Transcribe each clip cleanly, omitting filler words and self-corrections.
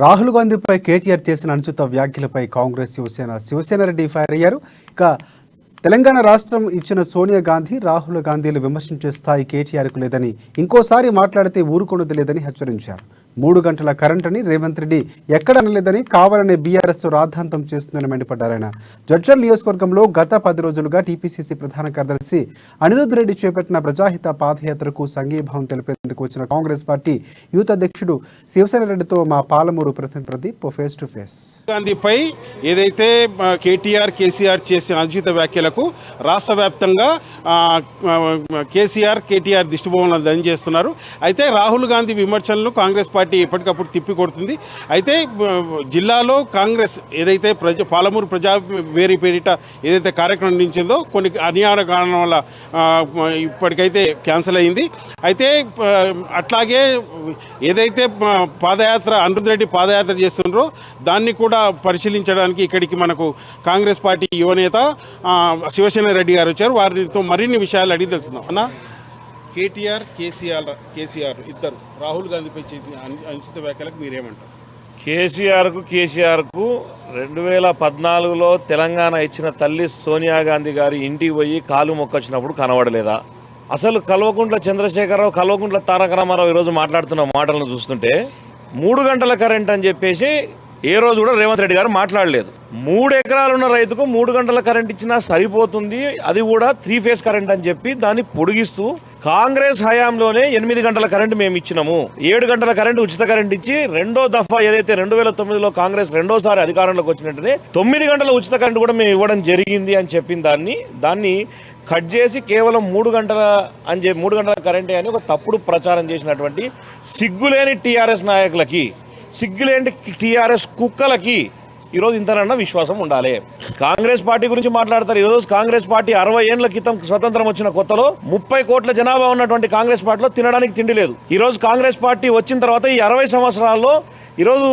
రాహుల్ గాంధీపై కేటీఆర్ చేసిన అనుచిత వ్యాఖ్యలపై కాంగ్రెస్ శివసేన రెడ్డి ఫైర్ అయ్యారు. ఇక తెలంగాణ రాష్ట్రం ఇచ్చిన సోనియా గాంధీ రాహుల్ గాంధీలు విమర్శించే స్థాయి కేటీఆర్కు లేదని, ఇంకోసారి మాట్లాడితే ఊరుకొన్నది లేదని హెచ్చరించారు. 3 గంటల కరెంటుని రేవంత్ రెడ్డి ఎక్కడ అనలేదని కావాలనే బీఆర్ఎస్ రాద్ధాంతం చేస్తుందని మండిపడ్డారు. ఆయన జడ్చల్ నియోజకవర్గంలో గత 10 రోజులుగా టీపీసీసీ ప్రధాన కార్యదర్శి అనిరుద్ రెడ్డి చేపట్టిన ప్రజాహిత పాదయాత్రకు సంఘీభావం తెలిపేందుకు వచ్చిన కాంగ్రెస్ పార్టీ యూత్ అధ్యక్షుడు శివసేన రెడ్డితో మా పాలమూరు ప్రతినిధి ప్రదీప్ ఫేస్ టు ఫేస్. గాంధీపై ఏదైతే కేటీఆర్ కేసీఆర్ చేసిన అనుచిత వ్యాఖ్యలకు రాష్ట్ర వ్యాప్తంగా కేటీఆర్ దిష్టిబొమ్మలను దని చేస్తున్నారు. అయితే రాహుల్ గాంధీ విమర్శలను కాంగ్రెస్ పార్టీ ఎప్పటికప్పుడు తిప్పికొడుతుంది. అయితే జిల్లాలో కాంగ్రెస్ ఏదైతే పాలమూరు ప్రజా వేరి పేరిట ఏదైతే కార్యక్రమం నిర్వహించిందో కొన్ని అనివార్య కారణం వల్ల ఇప్పటికైతే క్యాన్సిల్ అయింది. అయితే అట్లాగే ఏదైతే పాదయాత్ర అనిరుద్ రెడ్డి పాదయాత్ర చేస్తున్నారో దాన్ని కూడా పరిశీలించడానికి ఇక్కడికి మనకు కాంగ్రెస్ పార్టీ యువనేత శివసేన రెడ్డి గారు వచ్చారు. వారితో మరిన్ని విషయాలు అడిగి తెలుసుకుందాం. అన్న, కేటీఆర్ కేసీఆర్ ఇద్దరు రాహుల్ గాంధీపై అనుచిత వ్యాఖ్యలకు మీరేమంటారు? కేసీఆర్కు 2014లో తెలంగాణ ఇచ్చిన తల్లి సోనియా గాంధీ గారి ఇంటికి పోయి కాలు మొక్కొచ్చినప్పుడు కనబడలేదా? అసలు కల్వకుంట్ల చంద్రశేఖరరావు, కల్వకుంట్ల తారక రామారావు ఈరోజు మాట్లాడుతున్న మాటలను చూస్తుంటే 3 గంటల కరెంట్ అని చెప్పేసి ఏ రోజు కూడా రేవంత్ రెడ్డి గారు మాట్లాడలేదు. 3 ఎకరాలు ఉన్న రైతుకు 3 గంటల కరెంట్ ఇచ్చినా సరిపోతుంది, అది కూడా 3 ఫేజ్ కరెంట్ అని చెప్పి దాన్ని పొడిగిస్తూ కాంగ్రెస్ హయాంలోనే 8 గంటల కరెంట్ మేము ఇచ్చినాము, 7 గంటల కరెంట్ ఉచిత కరెంట్ ఇచ్చి రెండో దఫా ఏదైతే 2009లో కాంగ్రెస్ రెండోసారి అధికారంలోకి వచ్చినట్టునే 9 గంటల ఉచిత కరెంట్ కూడా మేము ఇవ్వడం జరిగింది అని చెప్పిన దాన్ని కట్ చేసి కేవలం 3 గంటల కరెంటే అని ఒక తప్పుడు ప్రచారం చేసినటువంటి సిగ్గులేని టీఆర్ఎస్ నాయకులకి, సిగ్గులేని టీఆర్ఎస్ కుక్కలకి ఈరోజు ఇంతనన్నా విశ్వాసం ఉండాలి. కాంగ్రెస్ పార్టీ గురించి మాట్లాడతారు. ఈరోజు కాంగ్రెస్ పార్టీ 60 ఏళ్ల క్రితం స్వతంత్రం వచ్చిన కొత్తలో 30 కోట్ల జనాభా ఉన్నటువంటి కాంగ్రెస్ పార్టీలో తినడానికి తిండి లేదు. ఈరోజు కాంగ్రెస్ పార్టీ వచ్చిన తర్వాత ఈ 60 సంవత్సరాల్లో ఈరోజు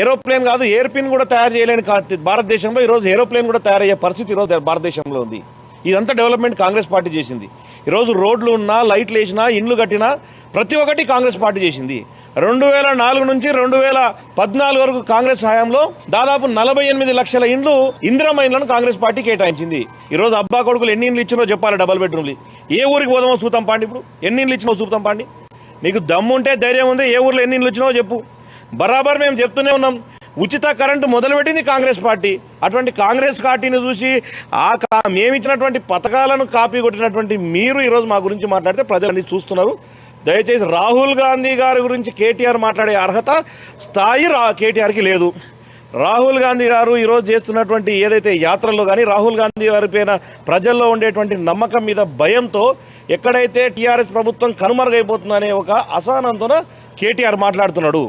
ఏరోప్లేన్ కాదు, ఎయిర్పిన్ కూడా తయారు చేయలేని భారతదేశంలో ఈరోజు ఏరోప్లేన్ కూడా తయారయ్యే పరిస్థితి ఈరోజు భారతదేశంలో ఉంది. ఇదంతా డెవలప్మెంట్ కాంగ్రెస్ పార్టీ చేసింది. ఈరోజు రోడ్లు ఉన్నా, లైట్లు వేసినా, ఇండ్లు కట్టినా ప్రతి ఒక్కటి కాంగ్రెస్ పార్టీ చేసింది. 2004 నుంచి 2014 వరకు కాంగ్రెస్ హయాంలో దాదాపు 48 లక్షల ఇండ్లు ఇందిరమ్మ ఇండ్లను కాంగ్రెస్ పార్టీ కేటాయించింది. ఈరోజు అబ్బా కొడుకులు ఎన్ని ఇండ్లు ఇచ్చినో చెప్పాలి. డబల్ బెడ్రూమ్లు ఏ ఊరికి పోదామో చూద్దాం పాండి. ఇప్పుడు ఎన్ని ఇండ్లు ఇచ్చినో చూద్దాం పాండి. నీకు దమ్ముంటే, ధైర్యం ఉంది, ఏ ఊర్లో ఎన్ని ఇండ్లు ఇచ్చినో చెప్పు. బరాబర్ మేము చెప్తూనే ఉన్నాం. ఉచిత కరెంటు మొదలుపెట్టింది కాంగ్రెస్ పార్టీ. అటువంటి కాంగ్రెస్ పార్టీని చూసి మేమిచ్చినటువంటి పథకాలను కాపీ కొట్టినటువంటి మీరు ఈరోజు మా గురించి మాట్లాడితే ప్రజలన్నీ చూస్తున్నారు. దయచేసి రాహుల్ గాంధీ గారి గురించి కేటీఆర్ మాట్లాడే అర్హత స్థాయి కేటీఆర్కి లేదు. రాహుల్ గాంధీ గారు ఈరోజు చేస్తున్నటువంటి ఏదైతే యాత్రలో కానీ రాహుల్ గాంధీ గారి పైన ప్రజల్లో ఉండేటువంటి నమ్మకం మీద భయంతో ఎక్కడైతే టీఆర్ఎస్ ప్రభుత్వం కనుమరుగైపోతుందనే ఒక అసహనంతోన కేటీఆర్ మాట్లాడుతున్నాడు.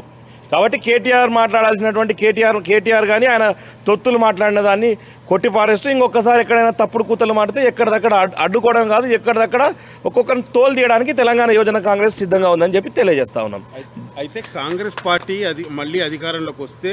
కాబట్టి కేటీఆర్ మాట్లాడాల్సినటువంటి కేటీఆర్ కానీ ఆయన తొత్తులు మాట్లాడిన దాన్ని కొట్టిపారేస్తూ ఇంకొకసారి ఎక్కడైనా తప్పుడు కూతలు మాడితే ఎక్కడిదక్కడ అడ్డుకోవడం కాదు, ఎక్కడిదక్కడ ఒక్కొక్కరిని తోలు తీయడానికి తెలంగాణ యువజన కాంగ్రెస్ సిద్ధంగా ఉందని చెప్పి తెలియజేస్తా ఉన్నాం. అయితే కాంగ్రెస్ పార్టీ మళ్ళీ అధికారంలోకి వస్తే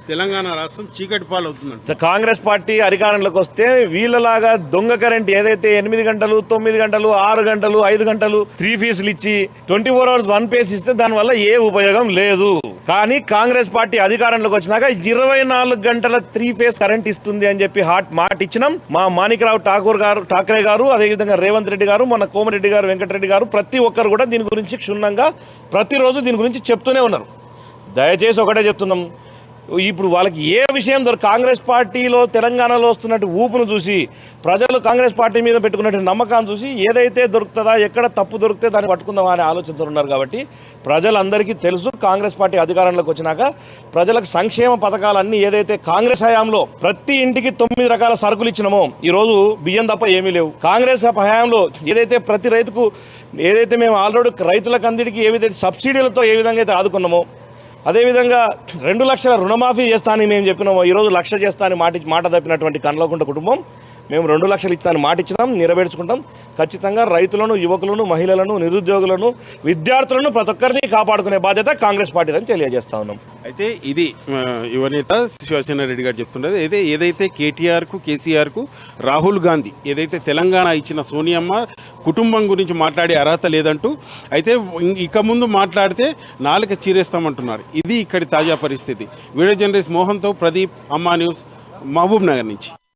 తెలంగాణ రాష్ట్రం చీకటి పాలు అవుతుందంట. కాంగ్రెస్ పార్టీ అధికారంలోకి వస్తే వీళ్ళలాగా దొంగ కరెంట్ ఏదైతే 8 గంటలు, 9 గంటలు, 6 గంటలు, 5 గంటలు 3 ఫేజ్లు ఇచ్చి 24 hours 1 ఫేజ్ ఇస్తే దానివల్ల ఏ ఉపయోగం లేదు. కానీ కాంగ్రెస్ పార్టీ అధికారంలోకి వచ్చినాక 24 గంటల 3 ఫేజ్ కరెంట్ ఇస్తుంది అని చెప్పి మాట ఇచ్చినాం. మా మాణిక్రావు ఠాకరే గారు, అదేవిధంగా రేవంత్ రెడ్డి గారు, మన కోమరెడ్డి గారు, వెంకటరెడ్డి గారు ప్రతి ఒక్కరు కూడా దీని గురించి క్షుణ్ణంగా ప్రతిరోజు దీని గురించి చెప్తూనే ఉన్నారు. దయచేసి ఒకటే చెప్తున్నాం, ఇప్పుడు వాళ్ళకి ఏ విషయం కాంగ్రెస్ పార్టీలో తెలంగాణలో వస్తున్నట్టు ఊపును చూసి ప్రజలు కాంగ్రెస్ పార్టీ మీద పెట్టుకున్నట్టు నమ్మకాన్ని చూసి ఏదైతే దొరుకుతుందా, ఎక్కడ తప్పు దొరికితే దాన్ని పట్టుకుందామా అనే ఆలోచనతో ఉన్నారు. కాబట్టి ప్రజలందరికీ తెలుసు, కాంగ్రెస్ పార్టీ అధికారంలోకి వచ్చినాక ప్రజలకు సంక్షేమ పథకాలన్నీ ఏదైతే కాంగ్రెస్ హయాంలో ప్రతి ఇంటికి 9 రకాల సరుకులు ఇచ్చినామో ఈరోజు బియ్యం తప్ప ఏమీ లేవు. కాంగ్రెస్ హయాంలో ఏదైతే ప్రతి రైతుకు ఏదైతే మేము ఆల్రెడీ రైతులకు అందరికీ ఏ విధంగా సబ్సిడీలతో ఏ విధంగా అయితే ఆదుకున్నామో, అదేవిధంగా 2 లక్షల రుణమాఫీ చేస్తానని మేము చెప్పినామో ఈరోజు 1,00,000 చేస్తా అని మాట తప్పినటువంటి కల్వకుంట్ల కుటుంబం మేము 2 లక్షలు ఇస్తామని మాట ఇచ్చినాం, నెరవేర్చుకుంటాం. ఖచ్చితంగా రైతులను, యువకులను, మహిళలను, నిరుద్యోగులను, విద్యార్థులను ప్రతి ఒక్కరిని కాపాడుకునే బాధ్యత కాంగ్రెస్ పార్టీదని తెలియజేస్తా ఉన్నాం. అయితే ఇది యువనేత శివసేన రెడ్డి గారు చెప్తున్నది. ఏదైతే కేటీఆర్కు, కేసీఆర్కు, రాహుల్ గాంధీ ఏదైతే తెలంగాణ ఇచ్చిన సోనియమ్మ కుటుంబం గురించి మాట్లాడే అర్హత లేదంటూ, అయితే ఇక ముందు మాట్లాడితే నాలుక చీరేస్తామంటున్నారు. ఇది ఇక్కడి తాజా పరిస్థితి. వీడియో జర్నలిస్ట్ మోహన్తో ప్రదీప్, అమ్మా న్యూస్, మహబూబ్ నగర్ నుంచి.